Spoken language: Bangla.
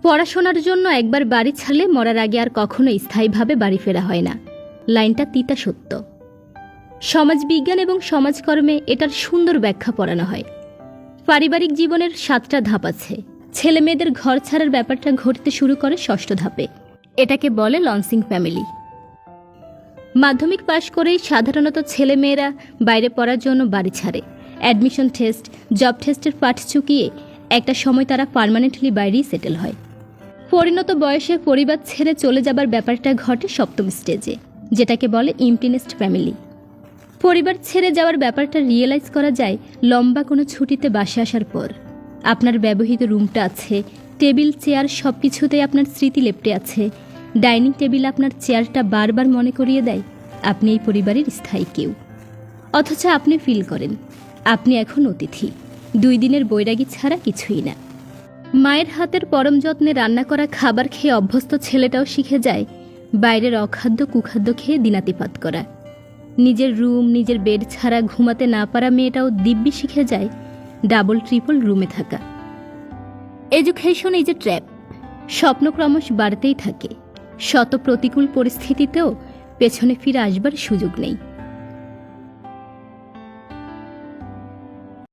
পড়াশোনার জন্য একবার বাড়ি ছাড়লে মরার আগে আর কখনো স্থায়ীভাবে বাড়ি ফেরা হয় না। লাইনটা তিতা সত্য। সমাজবিজ্ঞান এবং সমাজকর্মে এটার সুন্দর ব্যাখ্যা পড়ানো হয়। পারিবারিক জীবনের 7টা ধাপ আছে। ছেলে মেয়েদের ঘর ছাড়ার ব্যাপারটা ঘটতে শুরু করে 6ষ্ঠ ধাপে। এটাকে বলে লঞ্চিং ফ্যামিলি। মাধ্যমিক পাশ করেই সাধারণত ছেলে মেয়েরা বাইরে পড়ার জন্য বাড়ি ছাড়ে। অ্যাডমিশন টেস্ট, জব টেস্টের পাঠ চুকিয়ে একটা সময় তারা পার্মানেন্টলি বাইরেই সেটেল হয়। পরিণত বয়সে পরিবার ছেড়ে চলে যাবার ব্যাপারটা ঘটে 7ম স্টেজে, যেটাকে বলে এমপ্টিনেস্ট ফ্যামিলি। পরিবার ছেড়ে যাওয়ার ব্যাপারটা রিয়েলাইজ করা যায় লম্বা কোনো ছুটিতে বাসে আসার পর। আপনার ব্যবহৃত রুমটা আছে, টেবিল চেয়ার সব কিছুতেই আপনার স্মৃতি লেপ্টে আছে। ডাইনিং টেবিল আপনার চেয়ারটা বারবার মনে করিয়ে দেয় আপনি এই পরিবারের স্থায়ী কেউ। অথচ আপনি ফিল করেন আপনি এখন অতিথি, 2 দিনের বৈরাগী ছাড়া কিছুই না। মায়ের হাতের পরম যত্নে রান্না করা খাবার খেয়ে অভ্যস্ত ছেলেটাও শিখে যায় বাইরের অখাদ্য কুখাদ্য খেয়ে দিনাতিপাত করা। নিজের রুম, নিজের বেড ছাড়া ঘুমাতে না পারা মেয়েটাও দিব্যি শিখে যায় ডাবল ট্রিপল রুমে থাকা। Education is a trap. স্বপ্ন ক্রমশ বাড়তেই থাকে। শত প্রতিকূল পরিস্থিতিতেও পেছনে ফিরে আসবার সুযোগ নেই।